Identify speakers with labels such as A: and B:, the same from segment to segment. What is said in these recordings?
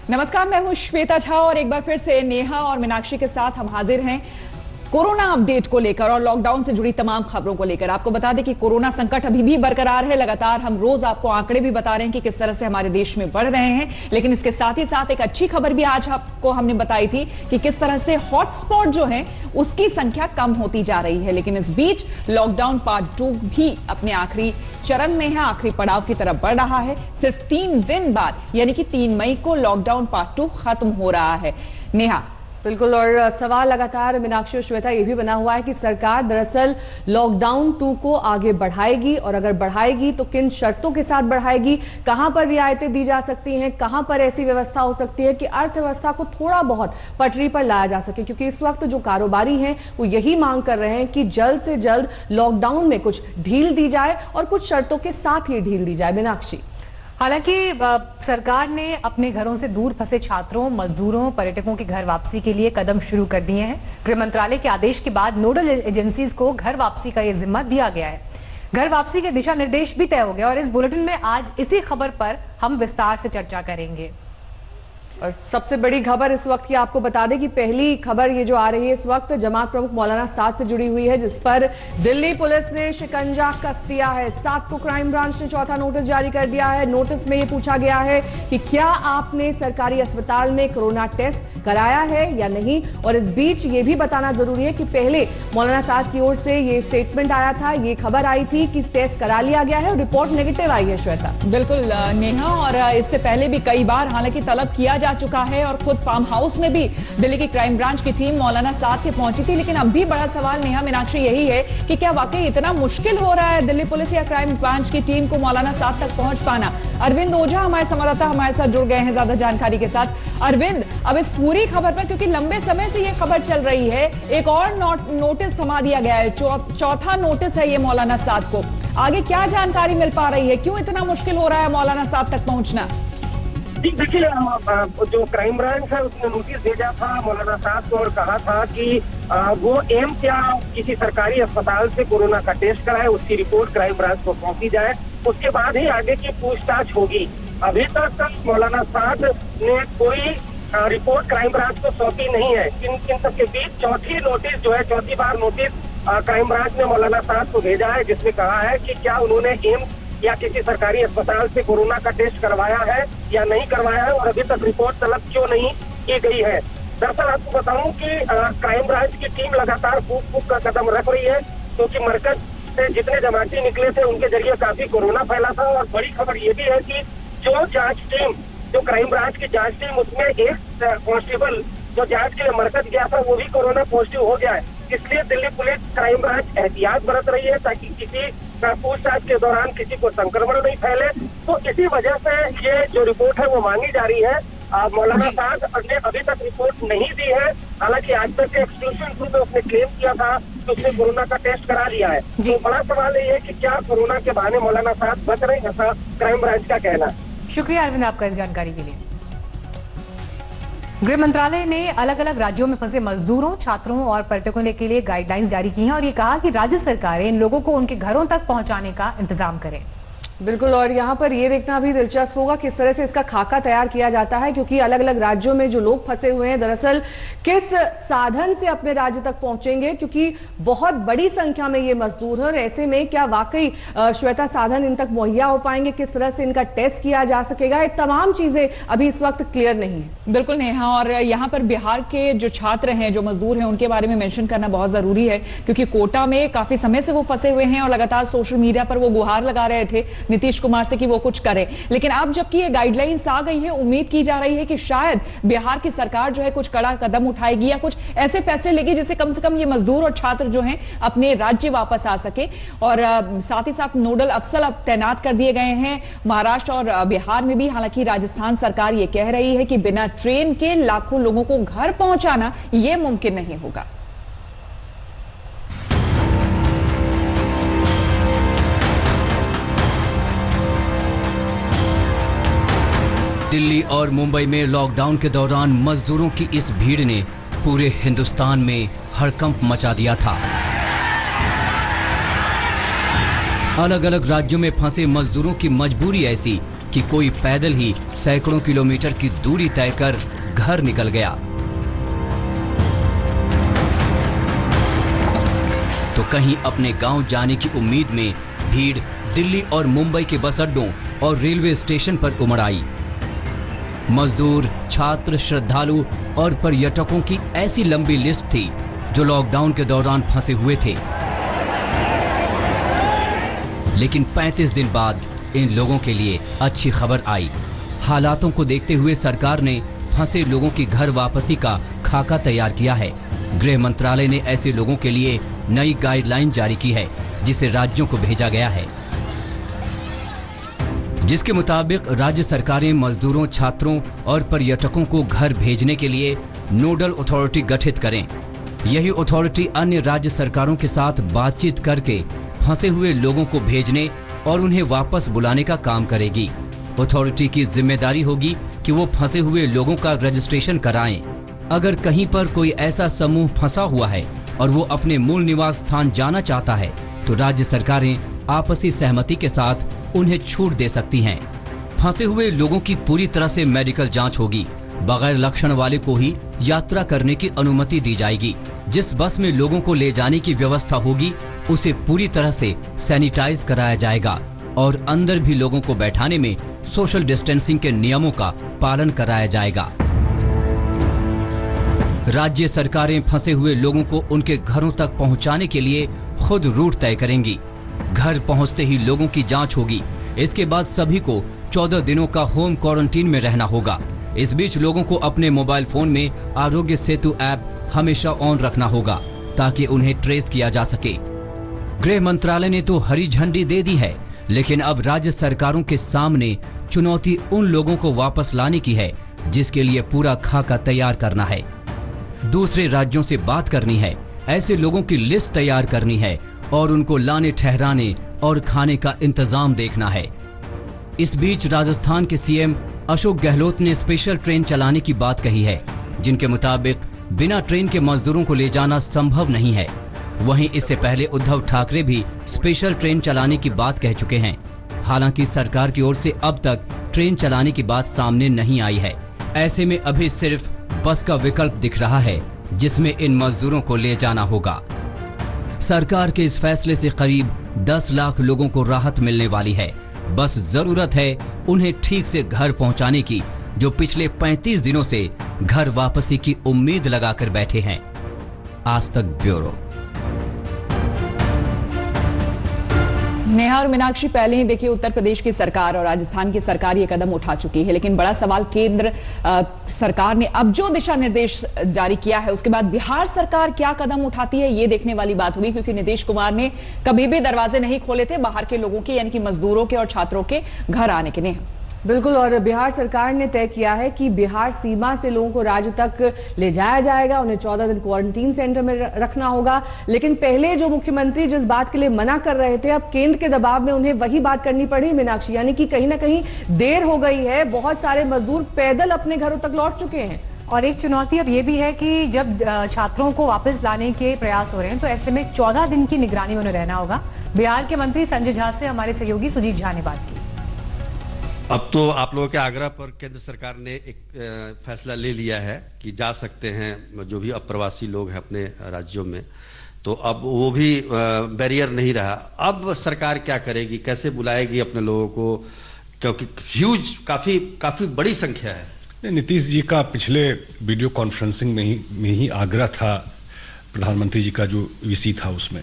A: नमस्कार, मैं हूं श्वेता झा और एक बार फिर से नेहा और मीनाक्षी के साथ हम हाजिर हैं कोरोना अपडेट को लेकर और लॉकडाउन से जुड़ी तमाम खबरों को लेकर। आपको बता दें कि कोरोना संकट अभी भी बरकरार है। लगातार हम रोज आपको आंकड़े भी बता रहे हैं कि किस तरह से हमारे देश में बढ़ रहे हैं, लेकिन इसके साथ ही साथ एक अच्छी खबर भी आज आपको हमने बताई थी कि किस तरह से हॉटस्पॉट जो है उसकी संख्या कम होती जा रही है। लेकिन इस बीच लॉकडाउन पार्ट 2 भी अपने आखिरी चरण में है, आखिरी पड़ाव की तरफ बढ़ रहा है। सिर्फ 3 दिन बाद यानी कि 3 मई को लॉकडाउन पार्ट 2 खत्म हो रहा है। नेहा,
B: बिल्कुल, और सवाल लगातार मीनाक्षी और श्वेता ये भी बना हुआ है कि सरकार दरअसल लॉकडाउन 2 को आगे बढ़ाएगी, और अगर बढ़ाएगी तो किन शर्तों के साथ बढ़ाएगी, कहां पर रियायतें दी जा सकती हैं, कहां पर ऐसी व्यवस्था हो सकती है कि अर्थव्यवस्था को थोड़ा बहुत पटरी पर लाया जा सके। क्योंकि इस वक्त जो कारोबारी हैं वो यही मांग कर रहे हैं कि जल्द से जल्द लॉकडाउन में कुछ ढील दी जाए और कुछ शर्तों के साथ ही ढील दी जाए। मीनाक्षी,
C: हालांकि सरकार ने अपने घरों से दूर फंसे छात्रों, मजदूरों, पर्यटकों की घर वापसी के लिए कदम शुरू कर दिए हैं। गृह मंत्रालय के आदेश के बाद नोडल एजेंसीज को घर वापसी का ये जिम्मा दिया गया है। घर वापसी के दिशा निर्देश भी तय हो गए और इस बुलेटिन में आज इसी खबर पर हम विस्तार से चर्चा करेंगे।
B: और सबसे बड़ी खबर इस वक्त की आपको बता दें कि पहली खबर ये जो आ रही है इस वक्त जमात प्रमुख मौलाना साद से जुड़ी हुई है, जिस पर दिल्ली पुलिस ने शिकंजा कस दिया है। साद को क्राइम ब्रांच ने चौथा नोटिस जारी कर दिया है। नोटिस में ये पूछा गया है कि क्या आपने सरकारी अस्पताल में कोरोना टेस्ट कराया है या नहीं। और इस बीच ये भी बताना जरूरी है कि पहले मौलाना साद की ओर से ये स्टेटमेंट आया था, ये खबर आई थी कि टेस्ट करा लिया गया है और रिपोर्ट नेगेटिव आई है। श्वेता,
A: बिल्कुल नेहा, और इससे पहले भी कई बार हालांकि तलब किया जा चुका है और खुद फार्म हाउस में भी दिल्ली की क्राइम ब्रांच की टीम मौलाना साद के पहुंची थी। लेकिन अब भी बड़ा सवाल नेहा, मीनाक्षी यही है कि क्या वाकई इतना मुश्किल हो रहा है दिल्ली पुलिस या क्राइम ब्रांच की टीम को मौलाना साद तक पहुंच पाना। अरविंद ओझा हमारे संवाददाता हमारे साथ जुड़ गए हैं ज्यादा जानकारी के साथ। अरविंद, अब इस पूरी खबर पर, क्योंकि लंबे समय से ये खबर चल रही है, एक और नोटिस थमा दिया गया है, चौथा नोटिस है ये मौलाना साद को। आगे क्या जानकारी मिल पा रही है, क्यों इतना मुश्किल हो रहा है मौलाना साद तक पहुंचना?
D: जी देखिए, जो क्राइम ब्रांच है उसने नोटिस भेजा था मौलाना साहब को और कहा था कि वो एम्स या किसी सरकारी अस्पताल से कोरोना का टेस्ट कराए, उसकी रिपोर्ट क्राइम ब्रांच को सौंपी जाए, उसके बाद ही आगे की पूछताछ होगी। अभी तक मौलाना साहब ने कोई रिपोर्ट क्राइम ब्रांच को सौंपी नहीं है। इन सबके बीच चौथी बार नोटिस क्राइम ब्रांच ने मौलाना साहब को भेजा है, जिसमें कहा है कि क्या उन्होंने एम्स या किसी सरकारी अस्पताल से कोरोना का टेस्ट करवाया है या नहीं करवाया है और अभी तक रिपोर्ट तलब क्यों नहीं की गई है। दरअसल आपको बताऊं कि क्राइम ब्रांच की टीम लगातार फूक का कदम रख रही है, क्योंकि मरकज से जितने जमाती निकले थे उनके जरिए काफी कोरोना फैला था। और बड़ी खबर ये भी है कि जो क्राइम ब्रांच की जांच टीम, उसमें एक कांस्टेबल जो जांच के लिए मरकज गया था वो भी कोरोना पॉजिटिव हो गया है। इसलिए दिल्ली पुलिस क्राइम ब्रांच एहतियात बरत रही है ताकि किसी पूछताछ के दौरान किसी को संक्रमण नहीं फैले। तो इसी वजह से ये जो रिपोर्ट है वो मांगी जा रही है। मौलाना साद ने अभी तक रिपोर्ट नहीं दी है। हालांकि आज तक के एक्सक्लूसिव इंटरव्यू में उसने क्लेम किया था कि उसने कोरोना का टेस्ट करा लिया है। तो बड़ा सवाल ये है कि क्या कोरोना के बहाने मौलाना साद बच रहे हैं, ऐसा क्राइम ब्रांच का कहना है।
C: शुक्रिया अरविंद आपका इस जानकारी के लिए। गृह मंत्रालय ने अलग अलग राज्यों में फंसे मजदूरों, छात्रों और पर्यटकों के लिए गाइडलाइंस जारी की हैं और ये कहा कि राज्य सरकारें इन लोगों को उनके घरों तक पहुंचाने का इंतजाम करें।
B: बिल्कुल, और यहाँ पर ये देखना भी दिलचस्प होगा किस तरह से इसका खाका तैयार किया जाता है, क्योंकि अलग अलग राज्यों में जो लोग फंसे हुए हैं दरअसल किस साधन से अपने राज्य तक पहुंचेंगे, क्योंकि बहुत बड़ी संख्या में ये मजदूर हैं। और ऐसे में क्या वाकई श्वेता साधन इन तक मुहैया हो पाएंगे, किस तरह से इनका टेस्ट किया जा सकेगा, ये तमाम चीजें अभी इस वक्त क्लियर नहीं है।
A: बिल्कुल नेहा, और यहाँ पर बिहार के जो छात्र हैं, जो मजदूर हैं, उनके बारे में मेंशन करना बहुत जरूरी है, क्योंकि कोटा में काफी समय से वो फंसे हुए हैं और लगातार सोशल मीडिया पर वो गुहार लगा रहे थे नीतीश कुमार से कि वो कुछ करें। लेकिन अब जबकि ये गाइडलाइंस आ गई है, उम्मीद की जा रही है कि शायद बिहार की सरकार जो है कुछ कड़ा कदम उठाएगी या कुछ ऐसे फैसले लेगी जिससे कम से कम ये मजदूर और छात्र जो हैं अपने राज्य वापस आ सके। और साथ ही साथ नोडल अफसर अब तैनात कर दिए गए हैं महाराष्ट्र और बिहार में भी। हालांकि राजस्थान सरकार ये कह रही है कि बिना ट्रेन के लाखों लोगों को घर पहुंचाना ये मुमकिन नहीं होगा।
E: दिल्ली और मुंबई में लॉकडाउन के दौरान मजदूरों की इस भीड़ ने पूरे हिंदुस्तान में हड़कंप मचा दिया था। अलग अलग राज्यों में फंसे मजदूरों की मजबूरी ऐसी कि कोई पैदल ही सैकड़ों किलोमीटर की दूरी तय कर घर निकल गया। तो कहीं अपने गांव जाने की उम्मीद में भीड़ दिल्ली और मुंबई के बस अड्डों और रेलवे स्टेशन पर उमड़ आई। मजदूर, छात्र, श्रद्धालु और पर्यटकों की ऐसी लंबी लिस्ट थी जो लॉकडाउन के दौरान फंसे हुए थे। लेकिन 35 दिन बाद इन लोगों के लिए अच्छी खबर आई। हालातों को देखते हुए सरकार ने फंसे लोगों की घर वापसी का खाका तैयार किया है। गृह मंत्रालय ने ऐसे लोगों के लिए नई गाइडलाइन जारी की है, जिसे राज्यों को भेजा गया है, जिसके मुताबिक राज्य सरकारें मजदूरों, छात्रों और पर्यटकों को घर भेजने के लिए नोडल अथॉरिटी गठित करें। यही अथॉरिटी अन्य राज्य सरकारों के साथ बातचीत करके फंसे हुए लोगों को भेजने और उन्हें वापस बुलाने का काम करेगी। अथॉरिटी की जिम्मेदारी होगी कि वो फंसे हुए लोगों का रजिस्ट्रेशन कराएं। अगर कहीं पर कोई ऐसा समूह फंसा हुआ है और वो अपने मूल निवास स्थान जाना चाहता है तो राज्य सरकारें आपसी सहमति के साथ उन्हें छूट दे सकती हैं। फंसे हुए लोगों की पूरी तरह से मेडिकल जांच होगी। बगैर लक्षण वाले को ही यात्रा करने की अनुमति दी जाएगी। जिस बस में लोगों को ले जाने की व्यवस्था होगी उसे पूरी तरह से सैनिटाइज कराया जाएगा और अंदर भी लोगों को बैठाने में सोशल डिस्टेंसिंग के नियमों का पालन कराया जाएगा। राज्य सरकारें फंसे हुए लोगों को उनके घरों तक पहुंचाने के लिए खुद रूट तय करेंगी। घर पहुंचते ही लोगों की जांच होगी। इसके बाद सभी को 14 दिनों का होम क्वारंटीन में रहना होगा। इस बीच लोगों को अपने मोबाइल फोन में आरोग्य सेतु ऐप हमेशा ऑन रखना होगा ताकि उन्हें ट्रेस किया जा सके। गृह मंत्रालय ने तो हरी झंडी दे दी है, लेकिन अब राज्य सरकारों के सामने चुनौती उन लोगों को वापस लाने की है जिसके लिए पूरा खाका तैयार करना है। दूसरे राज्यों से बात करनी है, ऐसे लोगों की लिस्ट तैयार करनी है और उनको लाने, ठहराने और खाने का इंतजाम देखना है। इस बीच राजस्थान के सीएम अशोक गहलोत ने स्पेशल ट्रेन चलाने की बात कही है, जिनके मुताबिक बिना ट्रेन के मजदूरों को ले जाना संभव नहीं है। वहीं इससे पहले उद्धव ठाकरे भी स्पेशल ट्रेन चलाने की बात कह चुके हैं। हालांकि सरकार की ओर से अब तक ट्रेन चलाने की बात सामने नहीं आई है। ऐसे में अभी सिर्फ बस का विकल्प दिख रहा है जिसमें इन मजदूरों को ले जाना होगा। सरकार के इस फैसले से करीब 10 लाख लोगों को राहत मिलने वाली है। बस जरूरत है उन्हें ठीक से घर पहुंचाने की, जो पिछले 35 दिनों से घर वापसी की उम्मीद लगाकर बैठे हैं। आज तक ब्यूरो।
A: नेहा और मीनाक्षी, पहले ही देखिए उत्तर प्रदेश की सरकार और राजस्थान की सरकार ये कदम उठा चुकी है, लेकिन बड़ा सवाल केंद्र सरकार ने अब जो दिशा निर्देश जारी किया है उसके बाद बिहार सरकार क्या कदम उठाती है ये देखने वाली बात होगी, क्योंकि नीतीश कुमार ने कभी भी दरवाजे नहीं खोले थे बाहर के लोगों के, यानी कि मजदूरों के और छात्रों के घर आने के। नेहा,
B: बिल्कुल, और बिहार सरकार ने तय किया है कि बिहार सीमा से लोगों को राज्य तक ले जाया जाएगा, उन्हें 14 दिन क्वारंटीन सेंटर में रखना होगा। लेकिन पहले जो मुख्यमंत्री जिस बात के लिए मना कर रहे थे, अब केंद्र के दबाव में उन्हें वही बात करनी पड़ी मीनाक्षी, यानी कि कहीं ना कहीं देर हो गई है। बहुत सारे मजदूर पैदल अपने घरों तक लौट चुके हैं।
C: और एक चुनौती अब ये भी है कि जब छात्रों को वापस लाने के प्रयास हो रहे हैं तो ऐसे में 14 दिन की निगरानी में उन्हें रहना होगा। बिहार के मंत्री संजय झा से हमारे सहयोगी सुजीत झा ने बात की।
F: अब तो आप लोगों के आग्रह पर केंद्र सरकार ने एक फैसला ले लिया है कि जा सकते हैं जो भी अप्रवासी लोग हैं अपने राज्यों में, तो अब वो भी बैरियर नहीं रहा। अब सरकार क्या करेगी, कैसे बुलाएगी अपने लोगों को, क्योंकि ह्यूज काफी बड़ी संख्या है।
G: नीतीश जी का पिछले वीडियो कॉन्फ्रेंसिंग में ही आग्रह था, प्रधानमंत्री जी का जो वीसी था उसमें,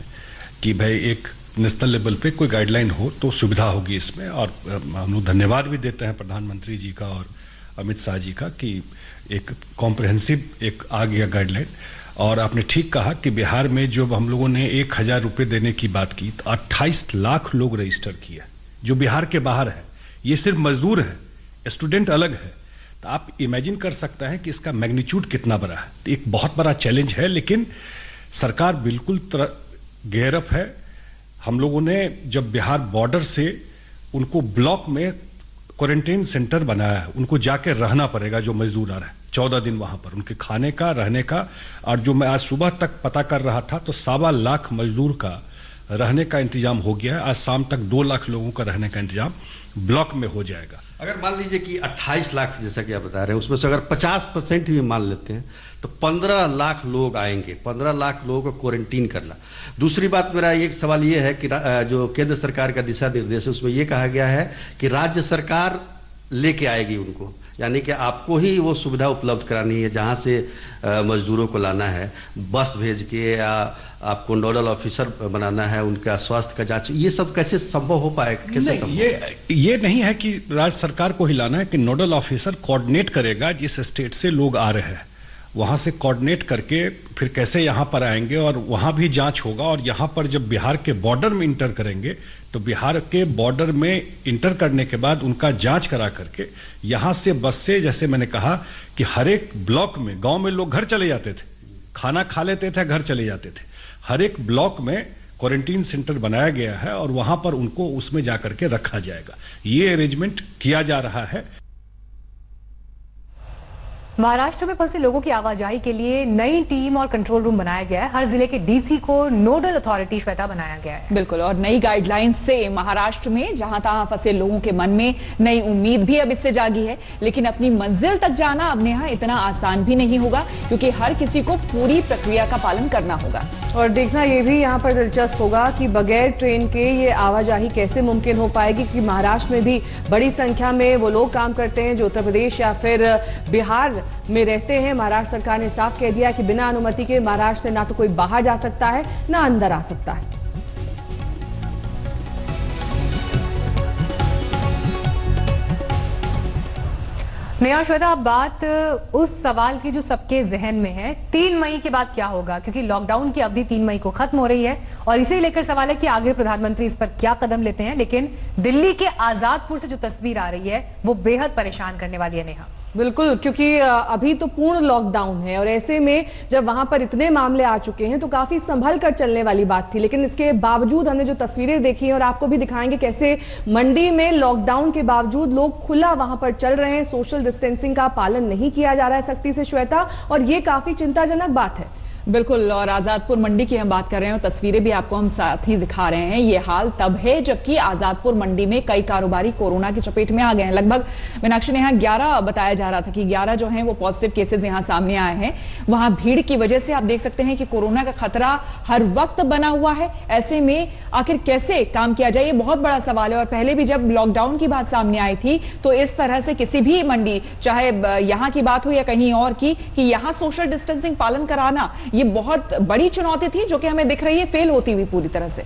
G: कि भाई एक नेशनल लेवल पे कोई गाइडलाइन हो तो सुविधा होगी इसमें। और हम लोग धन्यवाद भी देते हैं प्रधानमंत्री जी का और अमित शाह जी का कि एक कॉम्प्रहेंसिव एक आ गया गाइडलाइन। और आपने ठीक कहा कि बिहार में जो हम लोगों ने 1000 रुपये देने की बात की, तो 28 लाख लोग रजिस्टर किया जो बिहार के बाहर है। ये सिर्फ मजदूर है, स्टूडेंट अलग है। तो आप इमेजिन कर सकते हैं कि इसका मैग्नीट्यूड कितना बड़ा है। तो एक बहुत बड़ा चैलेंज है, लेकिन सरकार बिल्कुल गेयरअप है। हम लोगों ने जब बिहार बॉर्डर से उनको ब्लॉक में क्वारंटाइन सेंटर बनाया है, उनको जाके रहना पड़ेगा जो मजदूर आ रहे हैं 14 दिन वहां पर, उनके खाने का, रहने का। और जो मैं आज सुबह तक पता कर रहा था तो 2.25 लाख मजदूर का रहने का इंतजाम हो गया है। आज शाम तक 2 लाख लोगों का रहने का इंतजाम ब्लॉक में हो जाएगा।
F: अगर मान लीजिए कि 28 लाख जैसा कि आप बता रहे हैं, उसमें से अगर 50% भी मान लेते हैं तो 15 लाख लोग आएंगे। 15 लाख लोगों को क्वारंटीन करना। दूसरी बात, मेरा एक सवाल ये है कि जो केंद्र सरकार का दिशा निर्देश है उसमें यह कहा गया है कि राज्य सरकार लेके आएगी उनको, यानी कि आपको ही वो सुविधा उपलब्ध करानी है। जहां से मजदूरों को लाना है, बस भेज के या आपको नोडल ऑफिसर बनाना है, उनका स्वास्थ्य का जांच, ये सब कैसे संभव हो पाएगा? कैसे संभव?
G: ये नहीं है कि राज्य सरकार को ही लाना है कि नोडल ऑफिसर कोऑर्डिनेट करेगा जिस स्टेट से लोग आ रहे हैं, वहां से कोऑर्डिनेट करके फिर कैसे यहां पर आएंगे और वहां भी जांच होगा। और यहां पर जब बिहार के बॉर्डर में इंटर करेंगे तो बिहार के बॉर्डर में इंटर करने के बाद उनका जांच करा करके यहां से बस से, जैसे मैंने कहा कि हर एक ब्लॉक में, गांव में लोग घर चले जाते थे, खाना खा लेते थे, घर चले जाते थे। हर एक ब्लॉक में क्वारंटीन सेंटर बनाया गया है और वहां पर उनको उसमें जाकर के रखा जाएगा। ये अरेंजमेंट किया जा रहा है।
C: महाराष्ट्र में फंसे लोगों की आवाजाही के लिए नई टीम और कंट्रोल रूम बनाया गया है। हर जिले के डीसी को नोडल अथॉरिटी श्वेता बनाया गया है।
A: बिल्कुल, और नई गाइडलाइंस से महाराष्ट्र में जहां तहां फंसे लोगों के मन में नई उम्मीद भी अब इससे जागी है। लेकिन अपनी मंजिल तक जाना अब नेहा इतना आसान भी नहीं होगा, क्योंकि हर किसी को पूरी प्रक्रिया का पालन करना होगा।
B: और देखना ये भी यहाँ पर दिलचस्प होगा कि बगैर ट्रेन के ये आवाजाही कैसे मुमकिन हो पाएगी, क्योंकि महाराष्ट्र में भी बड़ी संख्या में वो लोग काम करते हैं जो उत्तर प्रदेश या फिर बिहार में रहते हैं। महाराष्ट्र सरकार ने साफ कह दिया कि बिना अनुमति के महाराष्ट्र से ना तो कोई बाहर जा सकता है ना अंदर आ सकता है।
C: नेहा, श्वेता, अब बात उस सवाल की जो सबके जहन में है, 3 मई के बाद क्या होगा, क्योंकि लॉकडाउन की अवधि 3 मई को खत्म हो रही है और इसे लेकर सवाल है कि आगे प्रधानमंत्री इस पर क्या कदम लेते हैं। लेकिन दिल्ली के आजादपुर से जो तस्वीर आ रही है वो बेहद परेशान करने वाली है नेहा।
B: बिल्कुल, क्योंकि अभी तो पूर्ण लॉकडाउन है और ऐसे में जब वहां पर इतने मामले आ चुके हैं तो काफी संभल कर चलने वाली बात थी। लेकिन इसके बावजूद हमने जो तस्वीरें देखी हैं और आपको भी दिखाएंगे कैसे मंडी में लॉकडाउन के बावजूद लोग खुला वहां पर चल रहे हैं, सोशल डिस्टेंसिंग का पालन नहीं किया जा रहा है सख्ती से श्वेता, और ये काफी चिंताजनक बात है।
A: बिल्कुल, और आजादपुर मंडी की हम बात कर रहे हैं और तस्वीरें भी आपको हम साथ ही दिखा रहे हैं। ये हाल तब है जबकि आजादपुर मंडी में कई कारोबारी कोरोना की चपेट में आ गए हैं। लगभग मीनाक्षी ने यहाँ 11 बताया जा रहा था कि 11 जो हैं वो पॉजिटिव केसेस यहाँ सामने आए हैं। वहां भीड़ की वजह से आप देख सकते हैं कि कोरोना का खतरा हर वक्त बना हुआ है। ऐसे में आखिर कैसे काम किया जाए, ये बहुत बड़ा सवाल है। और पहले भी जब लॉकडाउन की बात सामने आई थी तो इस तरह से किसी भी मंडी, चाहे यहाँ की बात हो या कहीं और की, कि यहाँ सोशल डिस्टेंसिंग पालन कराना ये बहुत बड़ी चुनौती थी, जो कि हमें दिख रही है फेल होती हुई पूरी तरह से।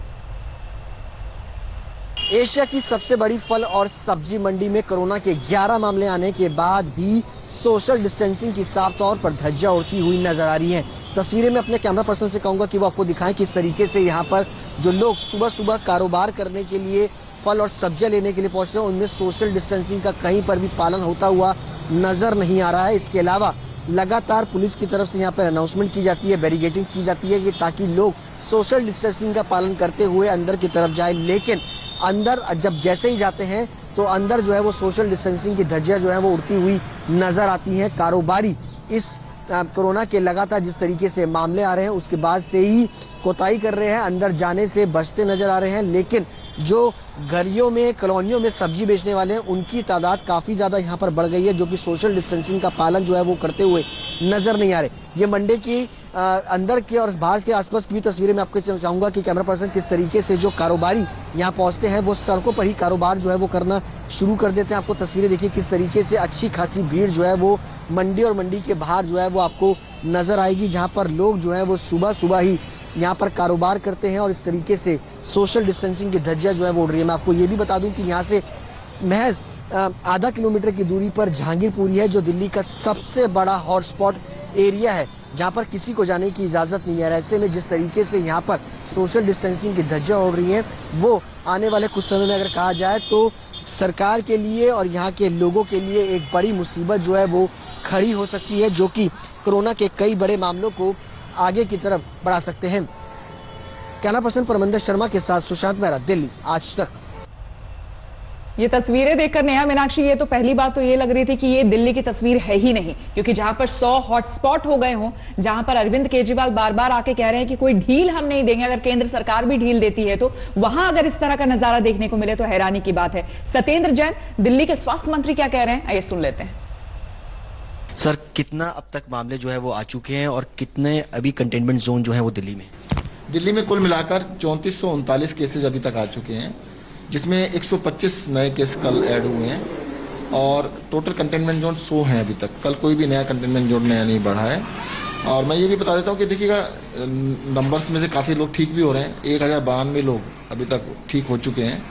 H: एशिया की सबसे बड़ी फल और सब्जी मंडी में कोरोना के 11 मामले आने के बाद भी सोशल डिस्टेंसिंग की साफ तौर पर धज्जियां उड़ती हुई नजर आ रही हैं। तस्वीरें में अपने कैमरा पर्सन से कहूंगा कि वो आपको दिखाएं किस तरीके से यहाँ पर जो लोग सुबह सुबह कारोबार करने के लिए, फल और सब्जियां लेने के लिए पहुंच रहे हैं, उनमें सोशल डिस्टेंसिंग का कहीं पर भी पालन होता हुआ नजर नहीं आ रहा है। इसके अलावा लगातार पुलिस की तरफ से यहाँ पर अनाउंसमेंट की जाती है, बैरिकेडिंग की जाती है कि ताकि लोग सोशल डिस्टेंसिंग का पालन करते हुए अंदर की तरफ जाए। लेकिन अंदर जब जैसे ही जाते हैं तो अंदर जो है वो सोशल डिस्टेंसिंग की धज्जियां जो है वो उड़ती हुई नजर आती हैं। कारोबारी इस कोरोना के लगातार जिस तरीके से मामले आ रहे हैं उसके बाद से ही कोताही कर रहे हैं, अंदर जाने से बचते नजर आ रहे हैं। लेकिन जो गलियों में, कॉलोनियों में सब्जी बेचने वाले हैं उनकी तादाद काफी ज्यादा यहाँ पर बढ़ गई है, जो कि सोशल डिस्टेंसिंग का पालन जो है वो करते हुए नजर नहीं आ रहे। ये मंडी की अंदर के और बाहर के आसपास की भी तस्वीरें मैं आपको चाहूंगा कि कैमरा पर्सन किस तरीके से जो कारोबारी यहाँ पहुंचते हैं वो सड़कों पर ही कारोबार जो है वो करना शुरू कर देते हैं। आपको तस्वीरें देखिए किस तरीके से अच्छी खासी भीड़ जो है वो मंडी और मंडी के बाहर जो है वो आपको नजर आएगी, जहाँ पर लोग जो है वो सुबह सुबह ही यहाँ पर कारोबार करते हैं और इस तरीके से सोशल डिस्टेंसिंग की धज्जियां जो है वो उड़ रही है। मैं आपको ये भी बता दूं कि यहाँ से महज आधा किलोमीटर की दूरी पर जहांगीरपुरी है, जो दिल्ली का सबसे बड़ा हॉटस्पॉट एरिया है, जहाँ पर किसी को जाने की इजाजत नहीं है। ऐसे में जिस तरीके से यहाँ पर सोशल डिस्टेंसिंग की धज्जियां उड़ रही हैं वो आने वाले कुछ समय में अगर कहा जाए तो सरकार के लिए और यहाँ के लोगों के लिए एक बड़ी मुसीबत जो है वो खड़ी हो सकती है, जो कि कोरोना के कई बड़े मामलों को आगे की तरफ बढ़ा सकते हैं। कैमरा पर्सन परमिंदर शर्मा के साथ सुशांत मेहरा, दिल्ली आज तक।
A: ये तस्वीरें देखकर नेहा मीनाक्षी, ये तो पहली बात तो ये लग रही थी कि ये दिल्ली की तस्वीर है ही नहीं, क्योंकि जहां पर 100 हॉटस्पॉट हो गए हों, जहां पर अरविंद केजरीवाल बार बार आके कह रहे हैं कि कोई ढील हम नहीं देंगे, अगर केंद्र सरकार भी ढील देती है तो वहां अगर इस तरह का नजारा देखने को मिले तो हैरानी की बात है। सत्येंद्र जैन, दिल्ली के स्वास्थ्य मंत्री क्या कह रहे हैं, आइए सुन लेते हैं।
H: सर, कितना अब तक मामले जो है वो आ चुके हैं और कितने अभी कंटेनमेंट जोन जो है वो दिल्ली में?
I: दिल्ली में कुल मिलाकर 3439 केसेज अभी तक आ चुके हैं, जिसमें 125 नए केस कल ऐड हुए हैं और टोटल कंटेनमेंट जोन 100 हैं अभी तक। कल कोई भी नया कंटेनमेंट जोन नया नहीं बढ़ा है। और मैं ये भी बता देता हूँ कि देखिएगा, नंबर्स में से काफ़ी लोग ठीक भी हो रहे हैं। 1092 लोग अभी तक ठीक हो चुके हैं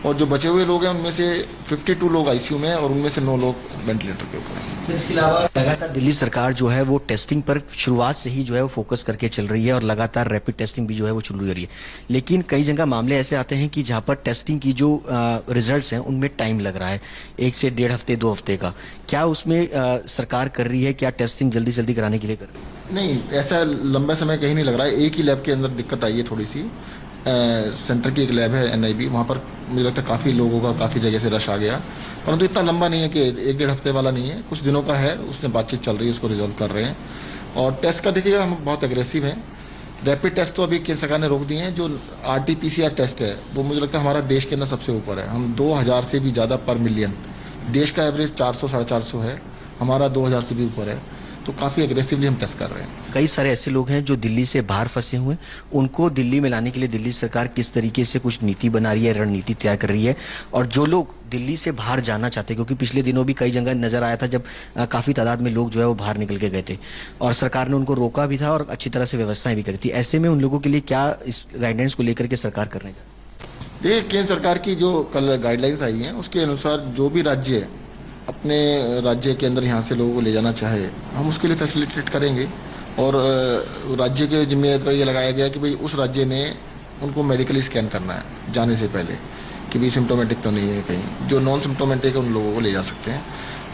I: और जो बचे हुए लोग हैं उनमें से 52 लोग आईसीयू में हैं और उनमें से 9 लोग वेंटिलेटर के ऊपर हैं।
H: सर, इसके अलावा लगातार दिल्ली सरकार जो है वो टेस्टिंग पर शुरुआत से ही जो है वो फोकस करके चल रही है और लगातार रैपिड टेस्टिंग भी जो है वो शुरू हो रही है, लेकिन कई जगह मामले ऐसे आते हैं कि जहां पर टेस्टिंग की जो रिजल्ट्स हैं उनमें टाइम लग रहा है, 1 से 1.5 हफ्ते 2 हफ्ते का। क्या उसमें सरकार कर रही है, क्या टेस्टिंग जल्दी जल्दी कराने के लिए कर रही है?
I: नहीं, ऐसा लंबा समय कहीं नहीं लग रहा है। एक ही लैब के अंदर दिक्कत आई है थोड़ी सी। सेंटर की एक लैब है NIB, वहाँ पर मुझे लगता है काफ़ी लोगों का काफ़ी जगह से रश आ गया, परंतु इतना लंबा नहीं है कि 1-1.5 हफ्ते वाला नहीं है, कुछ दिनों का है। उससे बातचीत चल रही है, उसको रिजॉल्व कर रहे हैं। और टेस्ट का देखिएगा, हम बहुत एग्रेसिव हैं। रैपिड टेस्ट तो अभी केंद्र सरकार ने रोक दिए हैं। जो RT-PCR टेस्ट है वो मुझे लगता है हमारा देश के अंदर सबसे ऊपर है। हम 2000 से भी ज़्यादा पर मिलियन, देश का एवरेज 400-450 है, हमारा 2000 से भी ऊपर है, तो काफ़ी एग्रेसिवली हम टेस्ट कर रहे हैं।
H: कई सारे ऐसे लोग हैं जो दिल्ली से बाहर फंसे हुए हैं, उनको दिल्ली में लाने के लिए दिल्ली सरकार किस तरीके से कुछ नीति बना रही है, रणनीति तैयार कर रही है? और जो लोग दिल्ली से बाहर जाना चाहते हैं, क्योंकि पिछले दिनों भी कई जगह नजर आया था जब काफी तादाद में लोग जो है वो बाहर निकल के गए थे और सरकार ने उनको रोका भी था और अच्छी तरह से व्यवस्थाएं भी करी थी, ऐसे में उन लोगों के लिए क्या इस गाइडेंस को लेकर के सरकार करने जा रही है?
I: देखिए, केंद्र सरकार की जो कल गाइडलाइंस आई हैं उसके अनुसार जो भी राज्य अपने राज्य के अंदर यहाँ से लोगों को ले जाना चाहे, हम उसके लिए फैसिलिटेट करेंगे। और राज्य के जिम्मे तो ये लगाया गया कि भाई उस राज्य ने उनको मेडिकली स्कैन करना है जाने से पहले कि भाई सिम्टोमेटिक तो नहीं है कहीं। जो नॉन सिम्टोमेटिक है उन लोगों को ले जा सकते हैं।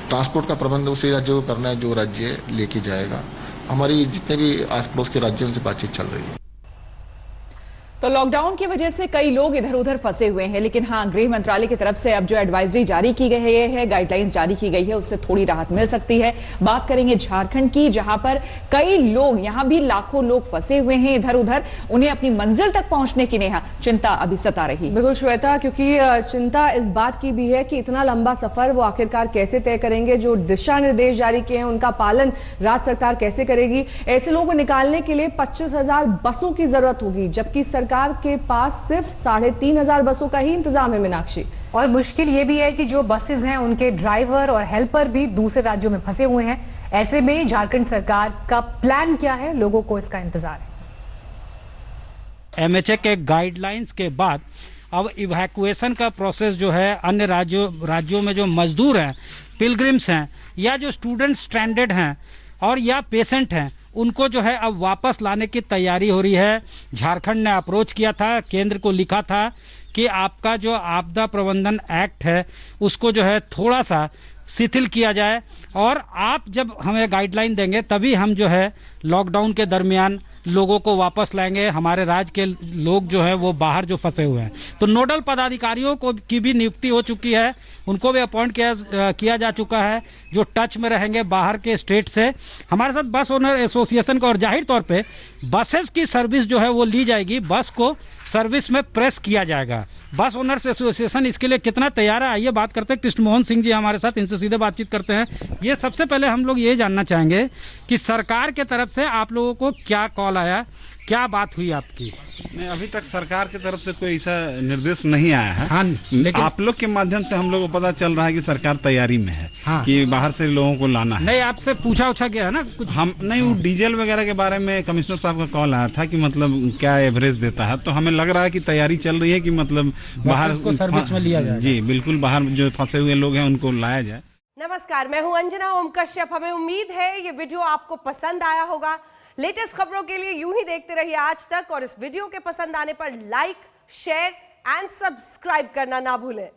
I: ट्रांसपोर्ट का प्रबंध उसी राज्य को करना है जो राज्य लेके जाएगा। हमारी जितने भी आस पड़ोस के राज्य उनसे बातचीत चल रही है।
A: तो लॉकडाउन की वजह से कई लोग इधर उधर फंसे हुए हैं, लेकिन हाँ, गृह मंत्रालय की तरफ से अब जो एडवाइजरी जारी की गई है, गाइडलाइंस जारी की गई है, उससे थोड़ी राहत मिल सकती है। बात करेंगे झारखंड की, जहां पर कई लोग, यहां भी लाखों लोग फंसे हुए हैं इधर उधर, उन्हें अपनी मंजिल तक पहुंचने की नेहा चिंता अभी सता रही है।
B: बिल्कुल श्वेता, क्योंकि चिंता इस बात की भी है कि इतना लंबा सफर वो आखिरकार कैसे तय करेंगे, जो दिशा निर्देश जारी किए हैं उनका पालन राज्य सरकार कैसे करेगी। ऐसे लोगों को निकालने के लिए 25,000 बसों की जरूरत होगी, जबकि सरकार के पास सिर्फ 3500 बसों का ही इंतजाम है। मीनाक्षी,
C: और मुश्किल ये भी है कि जो बसेस हैं उनके ड्राइवर और हेल्पर भी दूसरे राज्यों में फंसे हुए हैं। ऐसे में झारखंड सरकार का प्लान क्या है, लोगों को इसका इंतजार है।
J: MHA के गाइडलाइंस के बाद अब इवैक्यूएशन का प्रोसेस जो है अन्य राज्यों में जो मजदूर हैं, पिलग्रिम्स हैं या जो स्टूडेंट स्ट्रैंडेड हैं और या पेशेंट हैं, उनको जो है अब वापस लाने की तैयारी हो रही है। झारखंड ने अप्रोच किया था, केंद्र को लिखा था कि आपका जो आपदा प्रबंधन एक्ट है उसको जो है थोड़ा सा शिथिल किया जाए और आप जब हमें गाइडलाइन देंगे तभी हम जो है लॉकडाउन के दरमियान लोगों को वापस लाएंगे। हमारे राज्य के लोग जो हैं वो बाहर जो फंसे हुए हैं, तो नोडल पदाधिकारियों को की भी नियुक्ति हो चुकी है, उनको भी अपॉइंट किया जा चुका है, जो टच में रहेंगे बाहर के स्टेट से। हमारे साथ बस ओनर एसोसिएशन का, और जाहिर तौर पे बसेस की सर्विस जो है वो ली जाएगी, बस को सर्विस में प्रेस किया जाएगा। बस ओनर्स एसोसिएशन इसके लिए कितना तैयार है, आइए बात करते हैं। कृष्ण मोहन सिंह जी हमारे साथ, इनसे सीधे बातचीत करते हैं। ये सबसे पहले हम लोग ये जानना चाहेंगे कि सरकार के तरफ से आप लोगों को क्या कॉल आया, क्या बात हुई आपकी?
K: नहीं, अभी तक सरकार की तरफ से कोई ऐसा निर्देश नहीं आया है।
J: हाँ, लेकिन
K: आप लोग के माध्यम से हम लोग को पता चल रहा है कि सरकार तैयारी में है।
J: हाँ,
K: कि बाहर से लोगों को लाना है।
J: नहीं, आपसे पूछा गया है ना कुछ?
K: हम नहीं, वो डीजल वगैरह के बारे में कमिश्नर साहब का कॉल आया था कि मतलब क्या एवरेज देता है, तो हमें लग रहा है कि तैयारी चल रही है कि मतलब बाहर
J: को सर्विस में लिया जाए।
K: जी बिल्कुल, बाहर जो फंसे हुए लोग हैं उनको लाया जाए।
L: नमस्कार, मैं हूं अंजना ओम कश्यप। हमें उम्मीद है ये वीडियो आपको पसंद आया होगा। लेटेस्ट खबरों के लिए यूं ही देखते रहिए आज तक, और इस वीडियो के पसंद आने पर लाइक, शेयर एंड सब्सक्राइब करना ना भूलें।